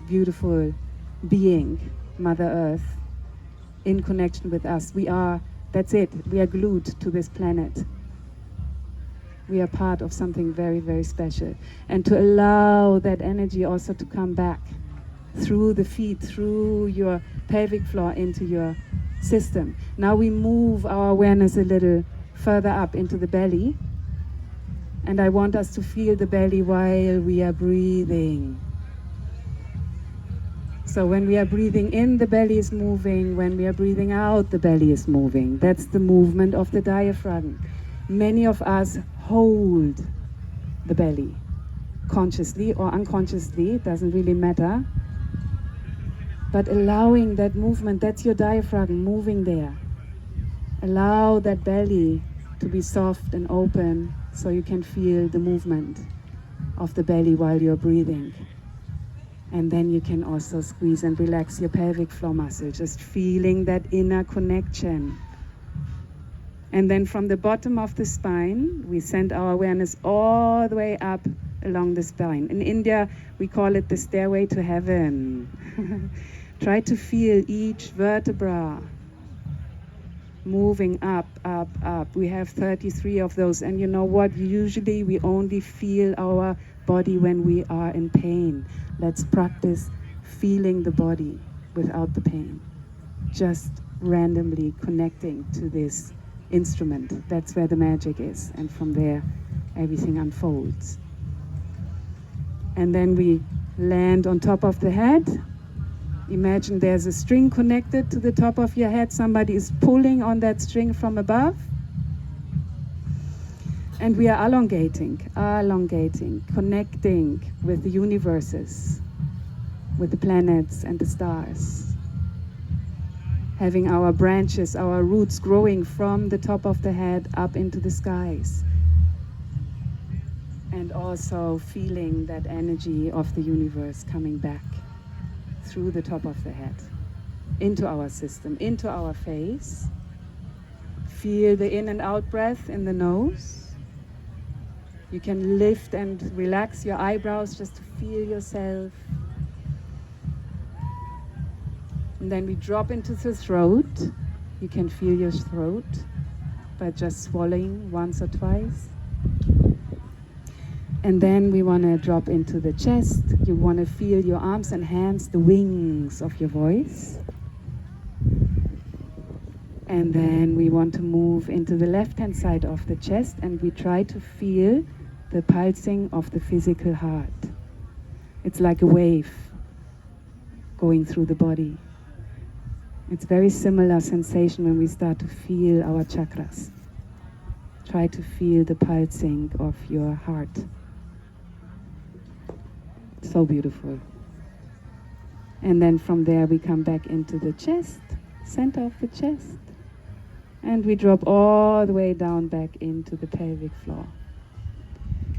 beautiful being, Mother Earth, in connection with us. That's it, we are glued to this planet. We are part of something very, very special. And to allow that energy also to come back through the feet, through your pelvic floor into your system. Now we move our awareness a little further up into the belly. And I want us to feel the belly while we are breathing. So when we are breathing in, the belly is moving. When we are breathing out, the belly is moving. That's the movement of the diaphragm. Many of us hold the belly, consciously or unconsciously, it doesn't really matter. But allowing that movement, that's your diaphragm moving there. Allow that belly to be soft and open so you can feel the movement of the belly while you're breathing. And then you can also squeeze and relax your pelvic floor muscle, just feeling that inner connection. And then from the bottom of the spine, we send our awareness all the way up along the spine. In India, we call it the stairway to heaven. Try to feel each vertebra moving up, up, up. We have 33 of those. And you know what? Usually we only feel our body when we are in pain. Let's practice feeling the body without the pain. Just randomly connecting to this instrument. That's where the magic is. And from there, everything unfolds. And then we land on top of the head. Imagine there's a string connected to the top of your head. Somebody is pulling on that string from above. And we are elongating, connecting with the universes, with the planets and the stars. Having our branches, our roots growing from the top of the head up into the skies. And also feeling that energy of the universe coming back through the top of the head, into our system, into our face. Feel the in and out breath in the nose. You can lift and relax your eyebrows just to feel yourself. And then we drop into the throat. You can feel your throat by just swallowing once or twice. And then we want to drop into the chest. You want to feel your arms and hands, the wings of your voice. And then we want to move into the left-hand side of the chest, and we try to feel the pulsing of the physical heart. It's like a wave going through the body. It's very similar sensation when we start to feel our chakras. Try to feel the pulsing of your heart. So beautiful. And then from there we come back into the chest, center of the chest. And we drop all the way down back into the pelvic floor.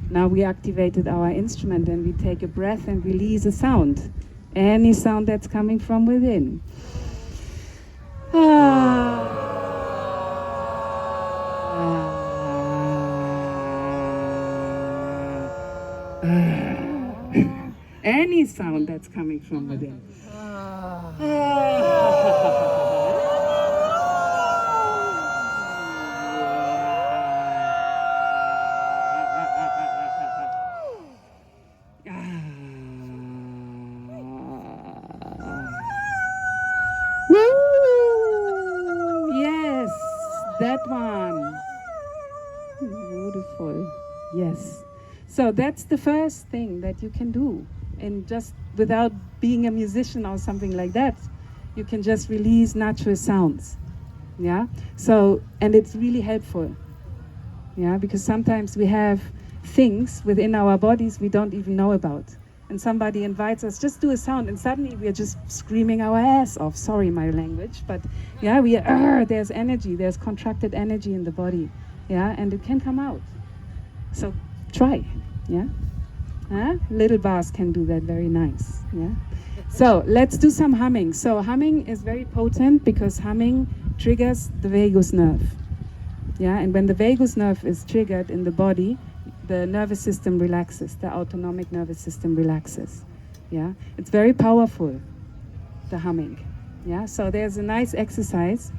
Now we activated our instrument and we take a breath and release a sound. Any sound that's coming from within. Any sound that's coming from within. Yes, that one. Beautiful. Yes. So that's the first thing that you can do. And just without being a musician or something like that, you can just release natural sounds. Yeah. So, and it's really helpful. Yeah, because sometimes we have things within our bodies we don't even know about. And somebody invites us, just do a sound, and suddenly we are just screaming our ass off. Sorry, my language, but yeah, we are, there's energy, there's contracted energy in the body. Yeah, and it can come out. So try. Yeah. Little bars can do that very nice. Yeah. So let's do some humming. So humming is very potent because humming triggers the vagus nerve. Yeah, and when the vagus nerve is triggered in the body, the nervous system relaxes, the autonomic nervous system relaxes. Yeah, it's very powerful, the humming. Yeah, so there's a nice exercise.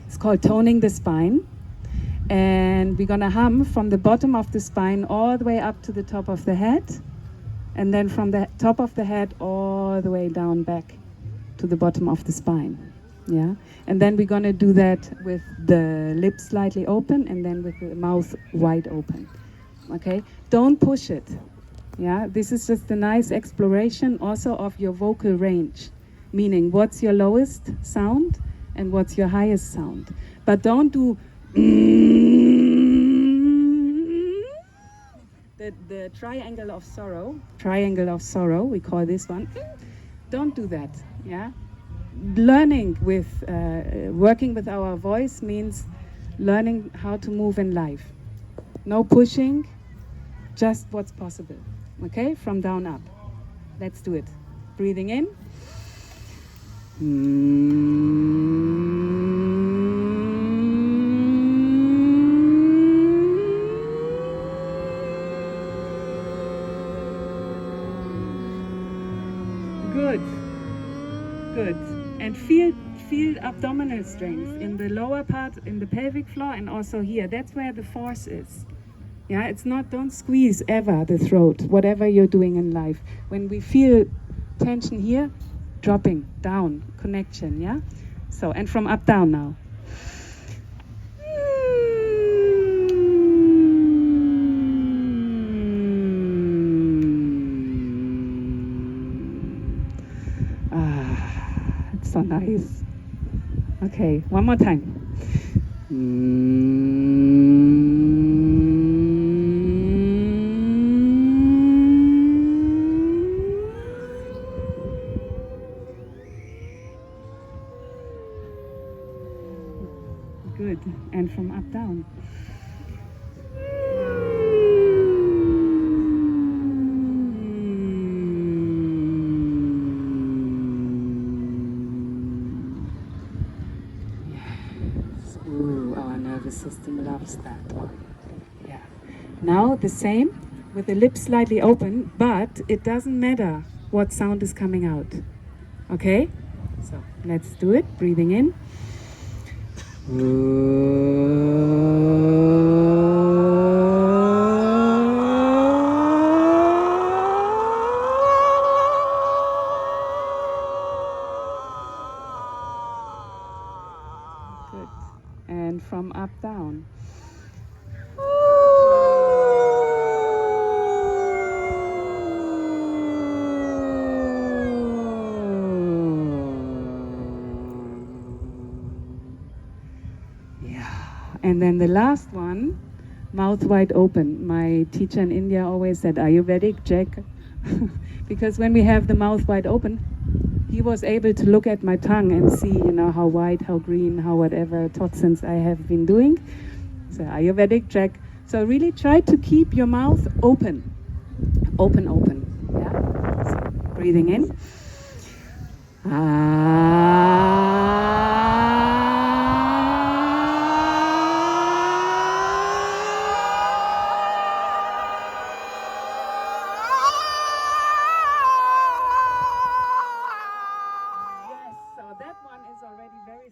It's called toning the spine. And we're gonna hum from the bottom of the spine all the way up to the top of the head. And then from the top of the head all the way down back to the bottom of the spine. Yeah, and then we're gonna do that with the lips slightly open and then with the mouth wide open. Okay, don't push it. Yeah, this is just a nice exploration also of your vocal range, meaning what's your lowest sound and what's your highest sound. But don't do the triangle of sorrow, we call this one. Don't do that. Yeah, learning with working with our voice means learning how to move in life. No pushing, just what's possible. Okay, from down up. Let's do it. Breathing in. Good. Good. And feel abdominal strength in the lower part, in the pelvic floor, and also here. That's where the force is. Yeah, it's not, don't squeeze ever the throat, whatever you're doing in life. When we feel tension here, dropping down, connection, yeah? So, and from up down now. It's so nice. Okay, one more time. Good. And from up down. Yes. Ooh, our nervous system loves that one. Yeah. Now the same with the lips slightly open, but it doesn't matter what sound is coming out. Okay? So let's do it. Breathing in. Good. And from up down. And then the last one, mouth wide open. My teacher in India always said, Ayurvedic, Jack. Because when we have the mouth wide open, he was able to look at my tongue and see, you know, how white, how green, how whatever toxins I have been doing. So Ayurvedic, Jack. So really try to keep your mouth open. Open, open. Yeah? So breathing in.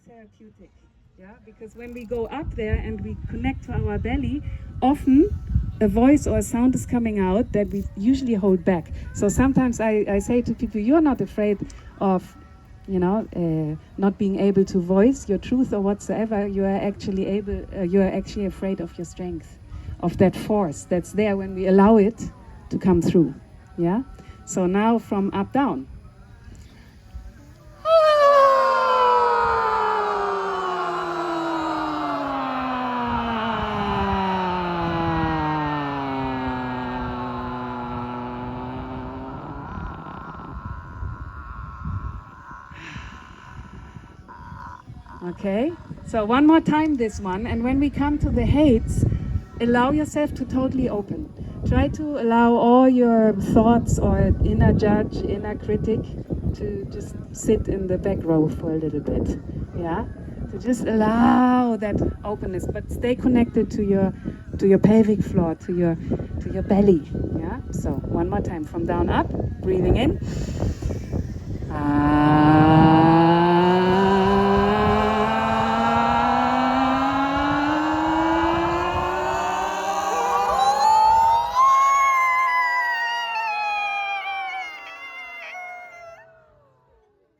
Therapeutic, yeah, because when we go up there and we connect to our belly, often a voice or a sound is coming out that we usually hold back. So sometimes I say to people, you're not afraid of, you know, not being able to voice your truth or whatsoever. You are actually afraid of your strength, of that force that's there when we allow it to come through. Yeah. So now from up down. Okay, so one more time this one, and when we come to the hates, allow yourself to totally open. Try to allow all your thoughts or inner judge, inner critic to just sit in the back row for a little bit. Yeah, to just allow that openness, but stay connected to your pelvic floor, to your belly. Yeah. So one more time from down up. breathing in.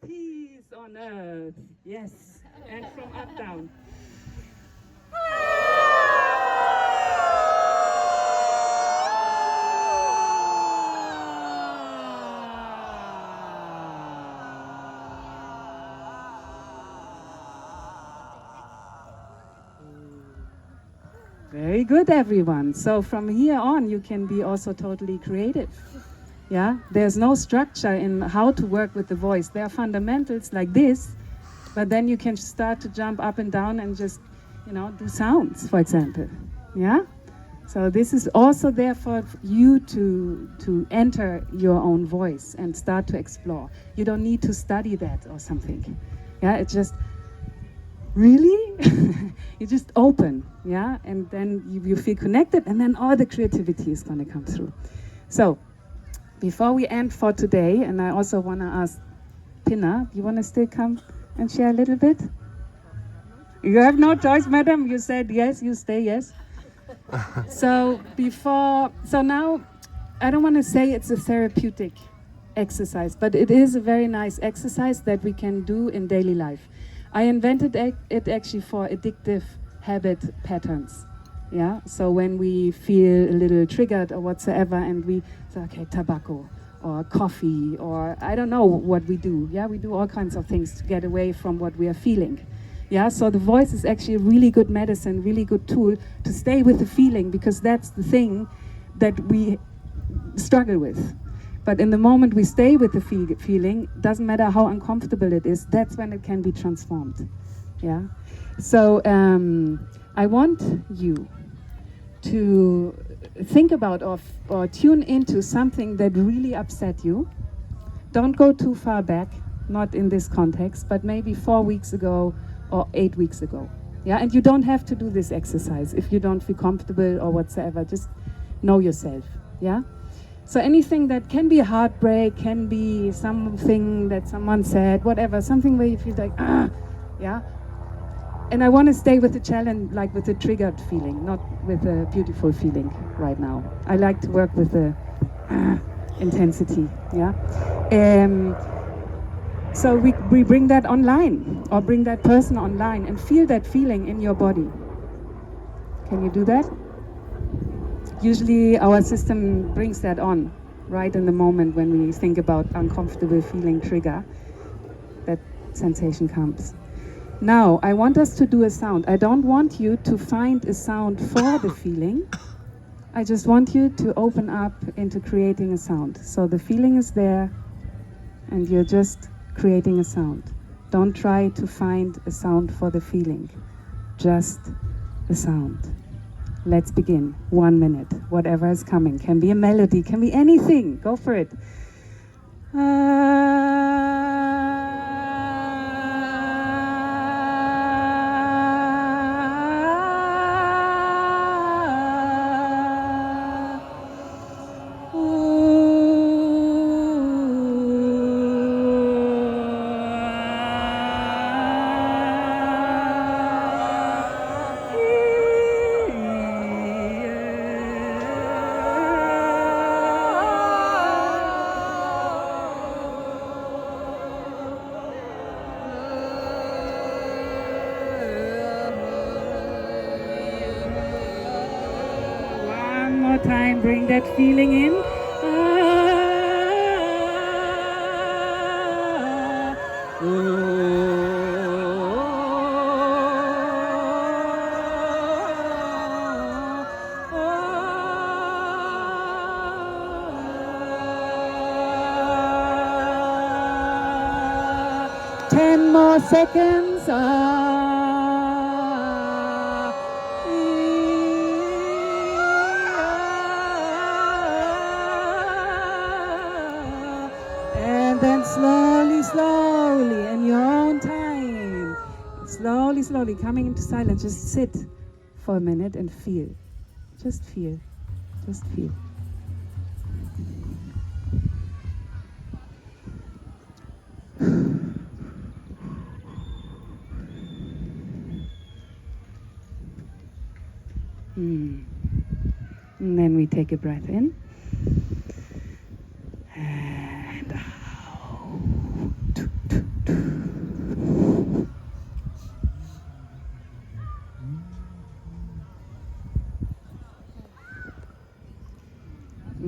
Peace on earth. Yes. And from up down. Very good, everyone. So from here on, you can be also totally creative. Yeah, there's no structure in how to work with the voice. There are fundamentals like this, but then you can start to jump up and down and just, do sounds, for example. Yeah. So this is also there for you to enter your own voice and start to explore. You don't need to study that or something. Yeah, it's just really you just open, yeah, and then you feel connected, and then all the creativity is going to come through. So before we end for today, and I also want to ask Pinna, you want to still come and share a little bit? You have no choice, madam. You said yes, you stay, yes. So now I don't want to say it's a therapeutic exercise, but it is a very nice exercise that we can do in daily life. I invented it actually for addictive habit patterns. Yeah, so when we feel a little triggered or whatsoever, and we say, okay, tobacco or coffee, or I don't know what we do. Yeah, we do all kinds of things to get away from what we are feeling. Yeah, so the voice is actually a really good medicine, really good tool to stay with the feeling, because that's the thing that we struggle with. But in the moment we stay with the feeling, doesn't matter how uncomfortable it is, that's when it can be transformed. Yeah. So I want you to think about or tune into something that really upset you. Don't go too far back, not in this context, but maybe 4 weeks ago or 8 weeks ago. Yeah, and you don't have to do this exercise if you don't feel comfortable or whatsoever. Just know yourself. Yeah. So anything that can be a heartbreak, can be something that someone said, whatever, something where you feel like, yeah. And I want to stay with the challenge, like with the triggered feeling, not with a beautiful feeling right now. I like to work with the intensity, yeah. So we bring that online, or bring that person online, and feel that feeling in your body. Can you do that? Usually our system brings that on right in the moment when we think about uncomfortable feeling trigger. That sensation comes. Now, I want us to do a sound. I don't want you to find a sound for the feeling. I just want you to open up into creating a sound. So the feeling is there, and you're just creating a sound. Don't try to find a sound for the feeling. Just a sound. Let's begin. 1 minute. Whatever is coming. Can be a melody, can be anything. Go for it. 1 more time, bring that feeling in. Ten more seconds. And then slowly, slowly, in your own time, slowly, slowly coming into silence, just sit for a minute and feel. Just feel. Just feel. And then we take a breath in. And out.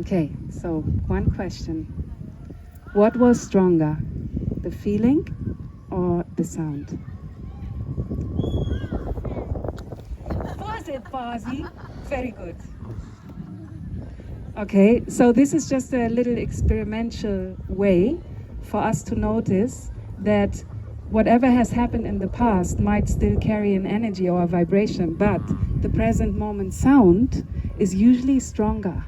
Okay, so one question. What was stronger, the feeling or the sound? Was it fuzzy? Very good. Okay, so this is just a little experimental way for us to notice that whatever has happened in the past might still carry an energy or a vibration, but the present moment sound is usually stronger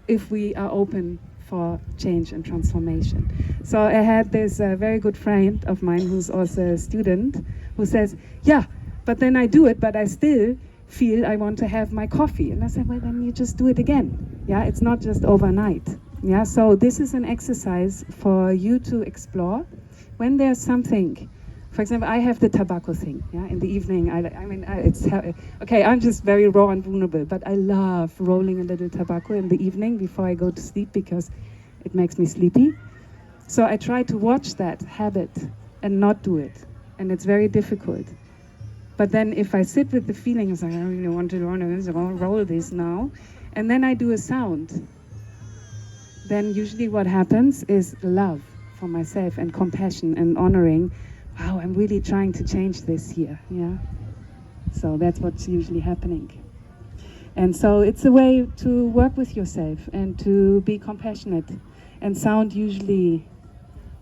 if we are open for change and transformation. So I had this very good friend of mine who's also a student who says, yeah, but then I do it, but I still feel I want to have my coffee. And I said, well, then you just do it again. Yeah, it's not just overnight. Yeah, so this is an exercise for you to explore when there's something. For example, I have the tobacco thing. Yeah, in the evening, okay. I'm just very raw and vulnerable, but I love rolling a little tobacco in the evening before I go to sleep because it makes me sleepy. So I try to watch that habit and not do it, and it's very difficult. But then if I sit with the feeling, it's like I really want to roll this now, and then I do a sound. Then usually what happens is love for myself and compassion and honoring. Wow, I'm really trying to change this here, yeah? So that's what's usually happening. And so it's a way to work with yourself and to be compassionate. And sound usually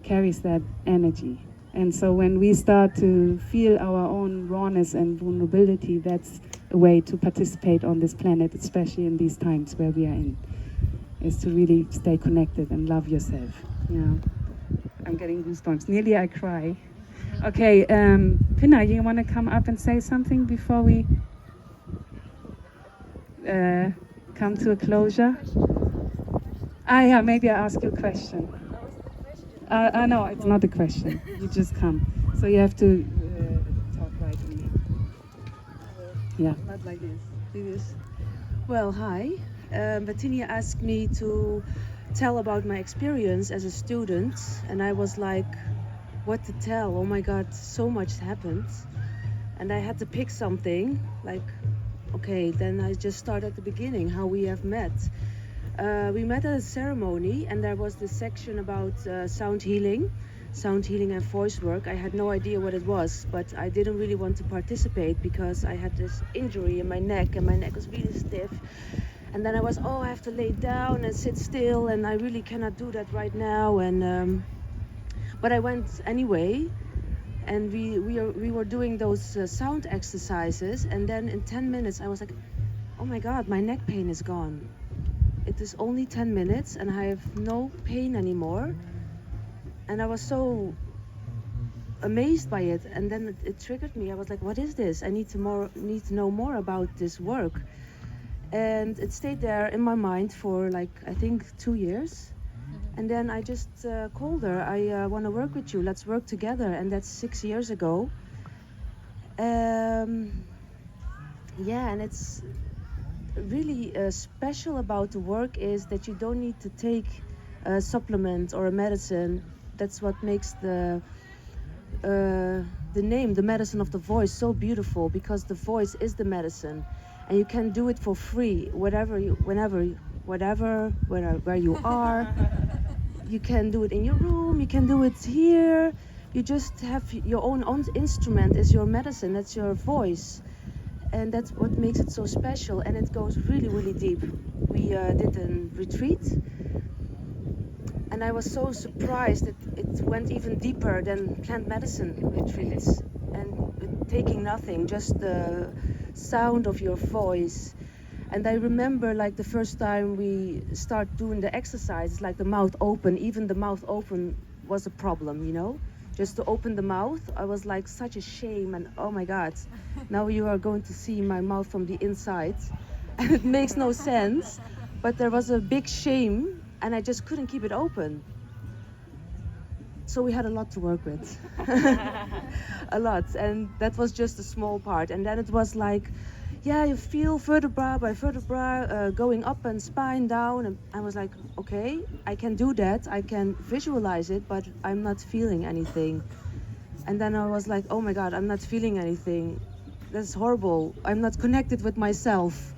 carries that energy. And so when we start to feel our own rawness and vulnerability, that's a way to participate on this planet, especially in these times where we are in, is to really stay connected and love yourself. Yeah, I'm getting goosebumps. Nearly I cry. Okay, Pinna, you want to come up and say something before we come to a closure? Yeah, maybe I ask you a question. No, it's not a question. You just come. So you have to talk right to me. Yeah. Not like this. Do this. Well, hi. Bettinia asked me to tell about my experience as a student, and I was like, what to tell? Oh my God, so much happened. And I had to pick something, like, okay, then I just start at the beginning, how we have met. We met at a ceremony, and there was this section about sound healing and voice work. I had no idea what it was, but I didn't really want to participate because I had this injury in my neck, and my neck was really stiff. And then I was, I have to lay down and sit still, and I really cannot do that right now. And but I went anyway, and we were doing those sound exercises, and then in 10 minutes I was like, oh my God, my neck pain is gone. It is only 10 minutes and I have no pain anymore. And I was so amazed by it, and then it triggered me. I was like, what is this? I need to know more about this work. And it stayed there in my mind for like, I think 2 years. And then I just called her. I want to work with you. Let's work together. And that's 6 years ago. Yeah, and it's really special about the work is that you don't need to take a supplement or a medicine. That's what makes the name, the medicine of the voice, so beautiful, because the voice is the medicine, and you can do it for free, wherever you are. You can do it in your room, you can do it here. You just have your own instrument is your medicine, that's your voice. And that's what makes it so special, and it goes really, really deep. We did a retreat, and I was so surprised that it went even deeper than plant medicine retreats. And taking nothing, just the sound of your voice. And I remember like the first time we start doing the exercises, like the mouth open, even the mouth open was a problem, you know? Just to open the mouth, I was like such a shame, and oh my God, now you are going to see my mouth from the inside. And it makes no sense, but there was a big shame and I just couldn't keep it open. So we had a lot to work with, a lot, and that was just a small part. And then it was like, yeah, you feel vertebra by vertebra going up and spine down. And I was like, okay, I can do that. I can visualize it, but I'm not feeling anything. And then I was like, oh my God, I'm not feeling anything. That's horrible. I'm not connected with myself.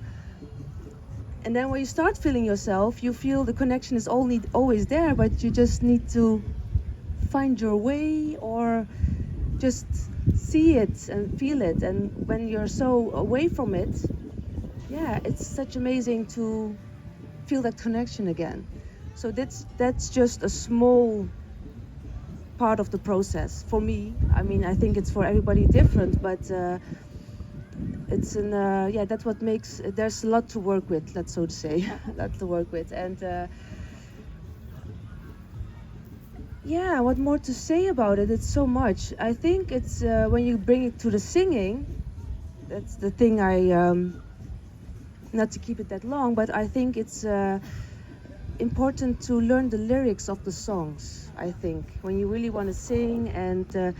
And then when you start feeling yourself, you feel the connection is always there, but you just need to find your way or just see it and feel it. And when you're so away from it, yeah, it's such amazing to feel that connection again. So that's just a small part of the process for me. I mean, I think it's for everybody different, but it's yeah, that's what makes, there's a lot to work with, let's so to say. A lot to work with. And yeah, what more to say about it? It's so much. I think it's when you bring it to the singing, that's the thing not to keep it that long, but I think it's important to learn the lyrics of the songs. I think when you really want to sing and to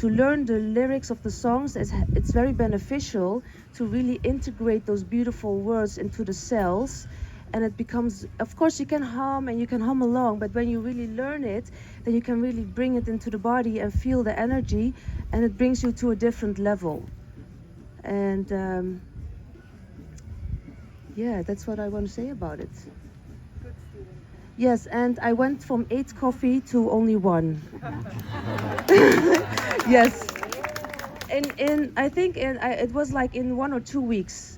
learn the lyrics of the songs, it's very beneficial to really integrate those beautiful words into the cells. And it becomes, of course, you can hum and you can hum along, but when you really learn it, then you can really bring it into the body and feel the energy, and it brings you to a different level. And yeah, that's what I want to say about it. Yes, and I went from 8 coffee to only 1. Yes. I think it was like in 1 or 2 weeks.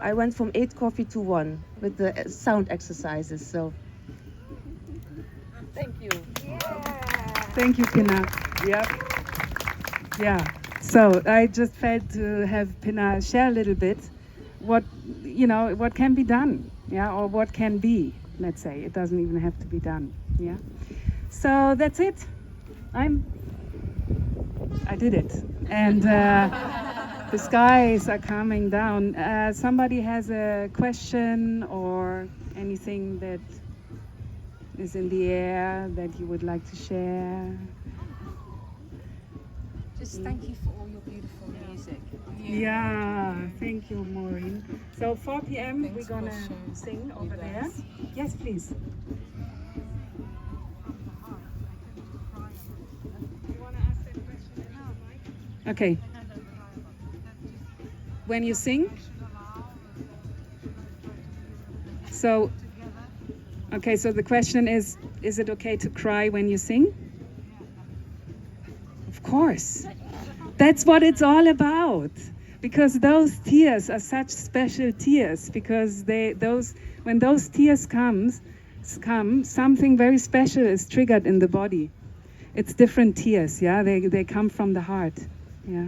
I went from 8 coffee to 1 with the sound exercises. So, thank you. Thank you, Pina. Yep. Yeah. So I just felt to have Pina share a little bit what can be done, yeah, or what can be. Let's say it doesn't even have to be done. Yeah. So that's it. I did it, and the skies are coming down. Somebody has a question or anything that is in the air that you would like to share? Just thank you for all your beautiful music. Yeah, thank you, Maureen. So 4 p.m. Thanks we're gonna for sharing sing over with there. us. Yes, please. Okay. When you sing? So, okay, so the question is it okay to cry when you sing? Of course. That's what it's all about. Because those tears are such special tears, because when those tears come, something very special is triggered in the body. It's different tears, yeah? They come from the heart, yeah?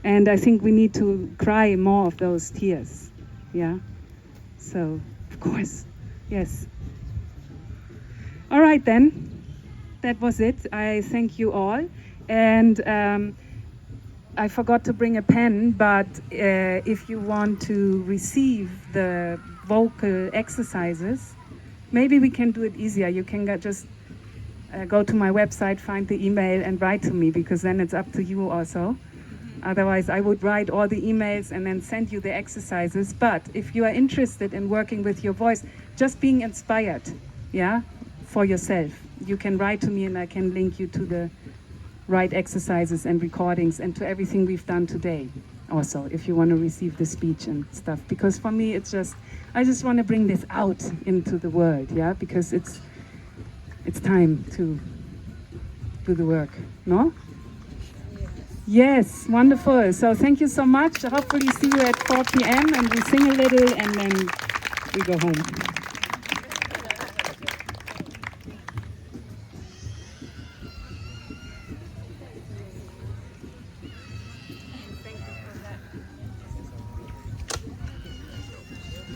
And I think we need to cry more of those tears, yeah? So, of course, yes. All right then, that was it. I thank you all. And I forgot to bring a pen, but if you want to receive the vocal exercises, maybe we can do it easier. You can just go to my website, find the email and write to me, because then it's up to you also. Otherwise, I would write all the emails and then send you the exercises. But if you are interested in working with your voice, just being inspired, yeah, for yourself, you can write to me and I can link you to the right exercises and recordings and to everything we've done today also, if you want to receive the speech and stuff. Because for me, I just want to bring this out into the world, yeah, because it's time to do the work, no? Yes, wonderful. So thank you so much. Hopefully see you at 4 p.m. and we sing a little and then we go home.